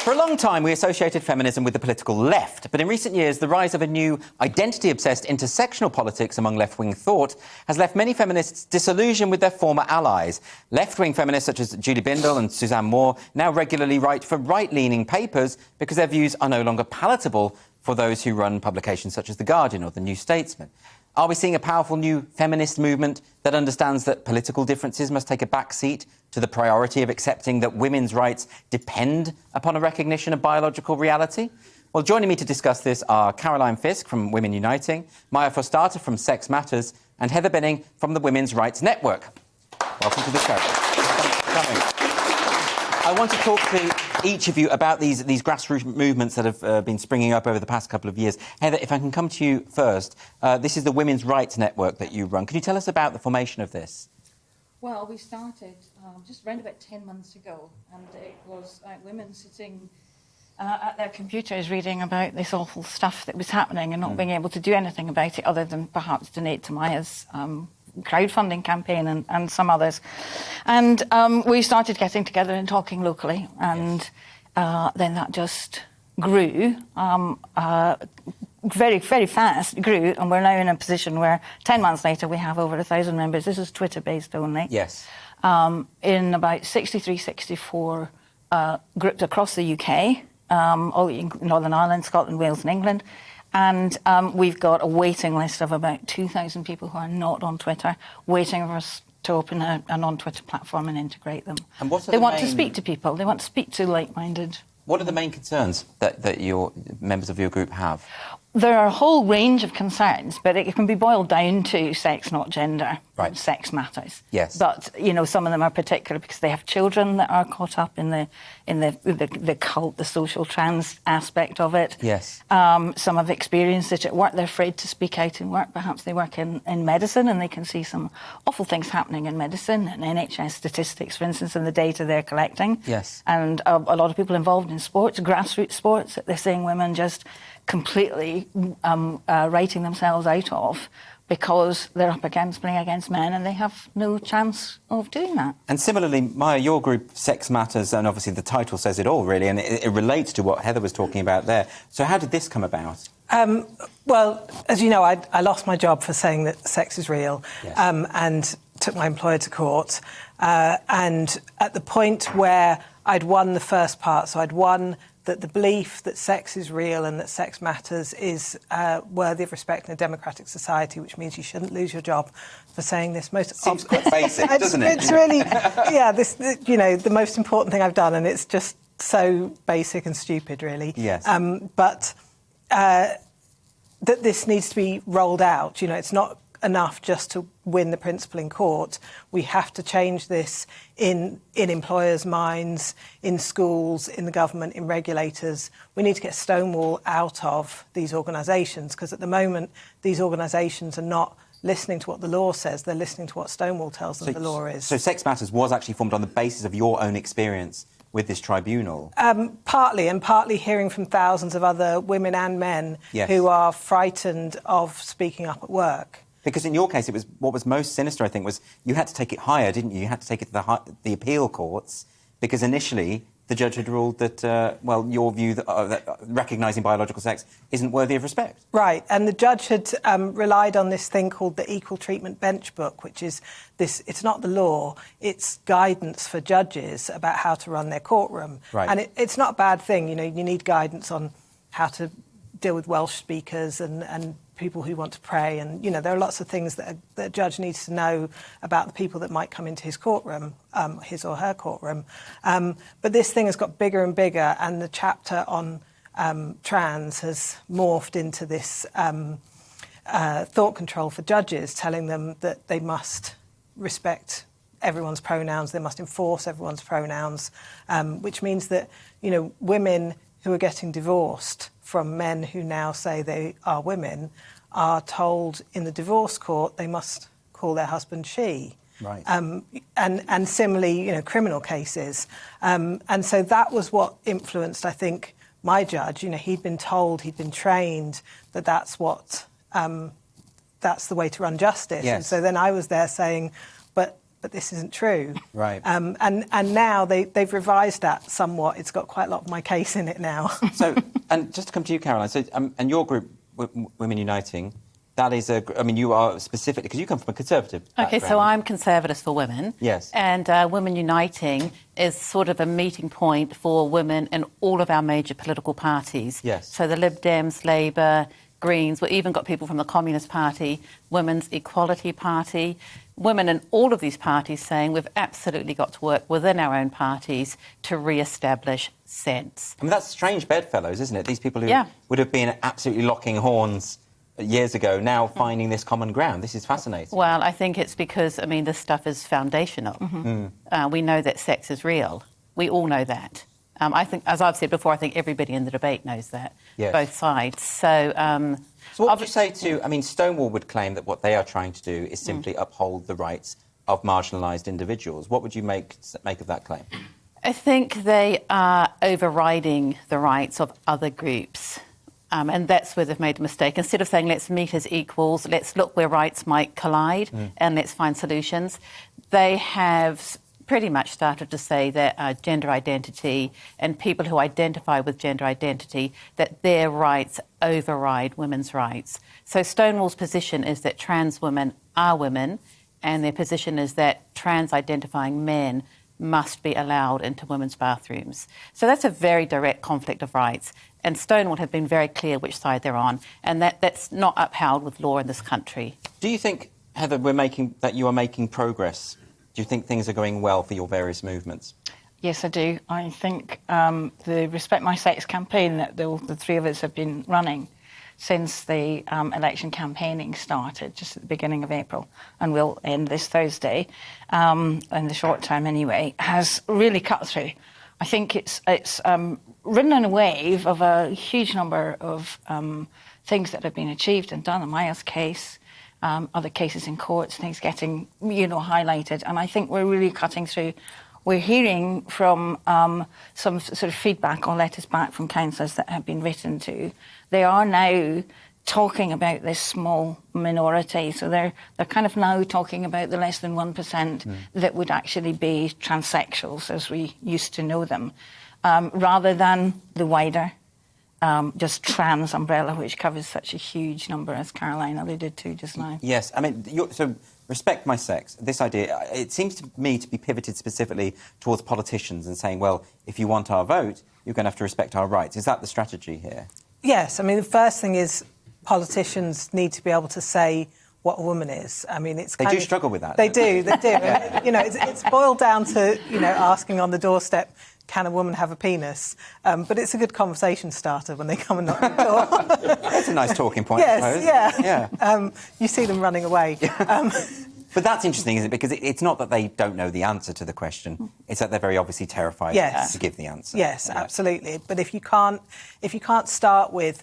For a long time, we associated feminism with the political left, but in recent years, the rise of a new identity-obsessed intersectional politics among left-wing thought has left many feminists disillusioned with their former allies. Left-wing feminists such as Julie Bindel and Suzanne Moore now regularly write for right-leaning papers because their views are no longer palatable for those who run publications such as The Guardian or The New Statesman. Are we seeing a powerful new feminist movement that understands that political differences must take a back seat to the priority of accepting that women's rights depend upon a recognition of biological reality? Well, joining me to discuss this are Caroline Ffiske from Women Uniting, Maya Forstater from Sex Matters, and Heather Binning from the Women's Rights Network. Welcome to the show. Thanks for coming. I want to talk to each of you about these grassroots movements that have been springing up over the past couple of years. Heather, if I can come to you first, this is the Women's Rights Network that you run. Can you tell us about the formation of this? Well, we started just around about 10 months ago, and it was women sitting at their computers reading about this awful stuff that was happening and not being able to do anything about it other than perhaps donate to Maya's crowdfunding campaign and some others. And we started getting together and talking locally, and then that just grew. Very, very fast grew, and we're now in a position where 10 months later we have over 1,000 members. This is Twitter-based only. Yes. In about 63, 64 groups across the UK, all in Northern Ireland, Scotland, Wales and England. And we've got a waiting list of about 2,000 people who are not on Twitter, waiting for us to open a non-Twitter platform and integrate them. And what are they want to speak to people. They want to speak to like-minded. What are the main concerns that your members of your group have? There are a whole range of concerns, but it can be boiled down to sex, not gender. Right. Sex matters. Yes. But, you know, some of them are particular because they have children that are caught up in the cult, the social trans aspect of it. Yes. Some have experienced it at work. They're afraid to speak out in work. Perhaps they work in medicine and they can see some awful things happening in medicine and NHS statistics, for instance, and the data they're collecting. Yes. And a lot of people involved in sports, grassroots sports, they're seeing women just completely writing themselves out of because they're up against playing against men and they have no chance of doing that. And similarly, Maya, your group, Sex Matters, and obviously the title says it all, really, and it relates to what Heather was talking about there. So how did this come about? Well, as you know, I lost my job for saying that sex is real. Yes. And took my employer to court. And at the point where I'd won the first part, so I'd won that the belief that sex is real and that sex matters is worthy of respect in a democratic society, which means you shouldn't lose your job for saying this. Seems quite basic, doesn't it? It's really, yeah, you know, the most important thing I've done, and it's just so basic and stupid, really. Yes. But that this needs to be rolled out. You know, it's not enough just to win the principle in court. We have to change this in employers' minds, in schools, in the government, in regulators. We need to get Stonewall out of these organisations, because at the moment these organisations are not listening to what the law says, they're listening to what Stonewall tells them the law is. So Sex Matters was actually formed on the basis of your own experience with this tribunal? Partly hearing from thousands of other women and men who are frightened of speaking up at work. Because in your case, it was what was most sinister, I think, was you had to take it higher, didn't you? You had to take it to the appeal courts, because initially the judge had ruled that, your view that recognising biological sex isn't worthy of respect. Right, and the judge had relied on this thing called the Equal Treatment Bench Book, which is this, it's not the law, it's guidance for judges about how to run their courtroom. Right. And it's not a bad thing, you know, you need guidance on how to deal with Welsh speakers and people who want to pray, and you know there are lots of things that a judge needs to know about the people that might come into his courtroom, his or her courtroom. But this thing has got bigger and bigger, and the chapter on trans has morphed into this thought control for judges, telling them that they must respect everyone's pronouns, they must enforce everyone's pronouns, which means that you know women who are getting divorced from men who now say they are women are told in the divorce court they must call their husband she. Right. And similarly, you know, criminal cases. And so that was what influenced, I think, my judge. You know, he'd been told, he'd been trained that that's the way to run justice. Yes. And so then I was there saying, but but this isn't true. Right. And now they've revised that somewhat. It's got quite a lot of my case in it now. So, and just to come to you, Caroline, so, and your group, Women Uniting, that is you are specifically, because you come from a conservative background. Okay, so I'm Conservatives for Women. Yes. And Women Uniting is sort of a meeting point for women in all of our major political parties. Yes. So the Lib Dems, Labour, Greens, we've even got people from the Communist Party, Women's Equality Party, women in all of these parties saying we've absolutely got to work within our own parties to re-establish sense. I mean, that's strange bedfellows, isn't it? These people who would have been absolutely locking horns years ago, now finding this common ground. This is fascinating. Well, I think it's because, this stuff is foundational. We know that sex is real. We all know that. I think, as I've said before, I think everybody in the debate knows that, both sides. So what would you say to... Stonewall would claim that what they are trying to do is simply uphold the rights of marginalised individuals. What would you make of that claim? I think they are overriding the rights of other groups. And that's where they've made a mistake. Instead of saying, let's meet as equals, let's look where rights might collide and let's find solutions, they have pretty much started to say that gender identity and people who identify with gender identity, that their rights override women's rights. So Stonewall's position is that trans women are women, and their position is that trans-identifying men must be allowed into women's bathrooms. So that's a very direct conflict of rights. And Stonewall have been very clear which side they're on, and that's not upheld with law in this country. Do you think, Heather, that you are making progress? Do you think things are going well for your various movements? Yes, I do. I think the Respect My Sex campaign that the three of us have been running since the election campaigning started, just at the beginning of April, and will end this Thursday, in the short term anyway, has really cut through. I think it's ridden on a wave of a huge number of things that have been achieved and done. Amaya's case, other cases in courts, things getting, highlighted. And I think we're really cutting through. We're hearing from some sort of feedback or letters back from councillors that have been written to. They are now talking about this small minority. So they're kind of now talking about the less than 1% that would actually be transsexuals as we used to know them, rather than the wider just trans umbrella, which covers such a huge number, as Caroline alluded to just now. Yes, so Respect My Sex, this idea, it seems to me to be pivoted specifically towards politicians and saying, well, if you want our vote, you're going to have to respect our rights. Is that the strategy here? Yes, the first thing is politicians need to be able to say what a woman is. They do struggle with that. They do. It's boiled down to, asking on the doorstep, can a woman have a penis? But it's a good conversation starter when they come and knock on the door. That's a nice talking point, yes, I suppose. Yeah. You see them running away. But that's interesting, isn't it? Because it's not that they don't know the answer to the question. It's that they're very obviously terrified to give the answer. Yes, absolutely. But if you can't start with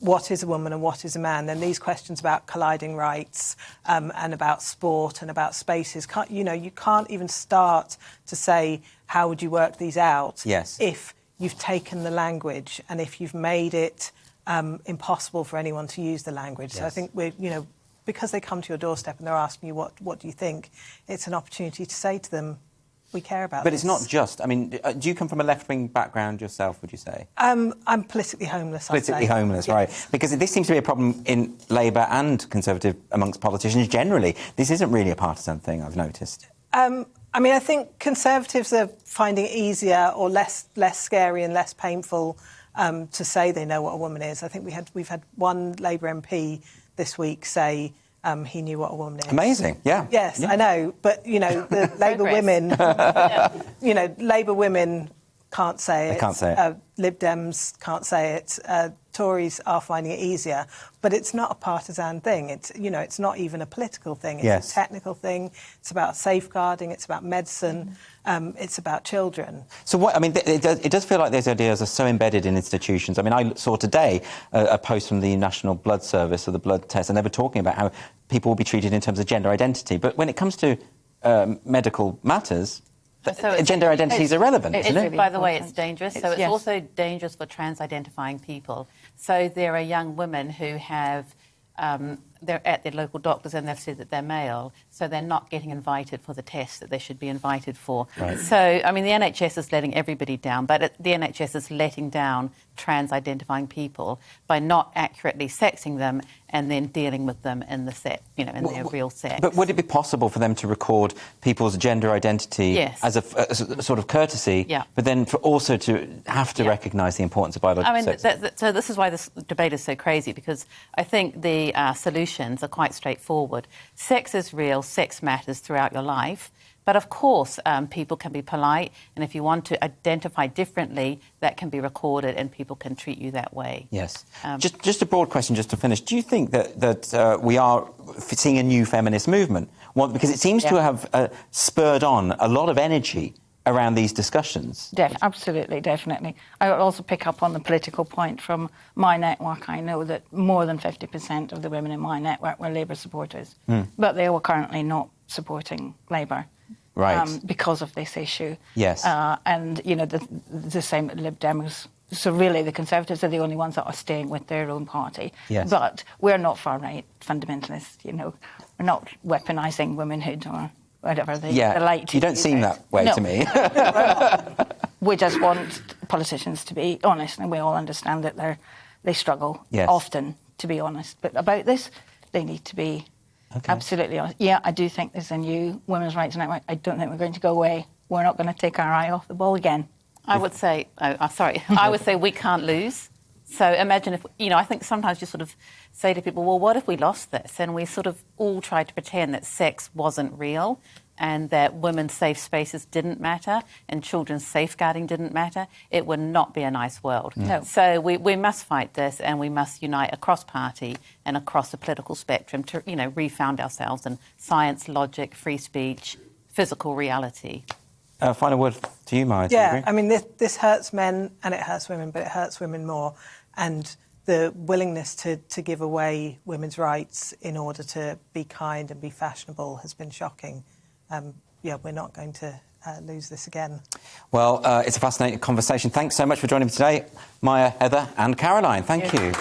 what is a woman and what is a man, then these questions about colliding rights and about sport and about spaces, you can't even start to say, how would you work these out if you've taken the language and if you've made it impossible for anyone to use the language. So I think because they come to your doorstep and they're asking you, what do you think, it's an opportunity to say to them, we care about But this. it's not just... do you come from a left-wing background yourself, would you say? I'm politically homeless, Politically homeless, right. Because this seems to be a problem in Labour and Conservative amongst politicians generally. This isn't really a partisan thing, I've noticed. I think Conservatives are finding it easier or less scary and less painful to say they know what a woman is. I think we've had one Labour MP this week say he knew what a woman is. Amazing, yeah. Yes, yeah. I know, but, the Labour women, Labour women can't say it. They can't say it. Lib Dems can't say it. Tories are finding it easier, but it's not a partisan thing. It's not even a political thing. It's a technical thing. It's about safeguarding. It's about medicine. It's about children. So it does feel like those ideas are so embedded in institutions. I saw today a post from the National Blood Service or the blood test, and they were talking about how people will be treated in terms of gender identity. But when it comes to medical matters, gender identity is irrelevant, isn't it? By the way, it's dangerous. So it's also dangerous for trans-identifying people. So there are young women who have they're at their local doctors and they've said that they're male, so they're not getting invited for the tests that they should be invited for. Right. So, I mean, the NHS is letting everybody down, but the NHS is letting down trans-identifying people by not accurately sexing them and then dealing with them in the sex, in their real sex. But would it be possible for them to record people's gender identity Yes. as a sort of courtesy, Yeah. but then for also to have to recognise the importance of biological sex? So this is why this debate is so crazy, because I think the solutions are quite straightforward. Sex is real, sex matters throughout your life. But of course, people can be polite, and if you want to identify differently, that can be recorded and people can treat you that way. Yes. Just a broad question, just to finish. Do you think that we are seeing a new feminist movement? Well, because it seems to have spurred on a lot of energy around these discussions. Absolutely, definitely. I would also pick up on the political point from my network. I know that more than 50% of the women in my network were Labour supporters, but they were currently not supporting Labour. Right. Because of this issue. Yes. And, the same with Lib Dems. So really the Conservatives are the only ones that are staying with their own party. Yes. But we're not far-right fundamentalists, We're not weaponising womanhood or whatever they like to. You don't seem that way to me. We just want politicians to be honest, and we all understand that they struggle often, to be honest. But about this, they need to be absolutely honest. Yeah, I do think there's a new women's rights network. I don't think we're going to go away. We're not going to take our eye off the ball again. I would say, I would say we can't lose. So imagine if, I think sometimes you sort of say to people, well, what if we lost this? And we sort of all try to pretend that sex wasn't real and that women's safe spaces didn't matter and children's safeguarding didn't matter. It would not be a nice world. No. So we must fight this, and we must unite across party and across the political spectrum to, refound ourselves in science, logic, free speech, physical reality. Final word to you, Maya. Yeah, I mean, this hurts men and it hurts women, but it hurts women more. And the willingness to give away women's rights in order to be kind and be fashionable has been shocking. We're not going to lose this again. Well, it's a fascinating conversation. Thanks so much for joining me today, Maya, Heather and Caroline. Thank you.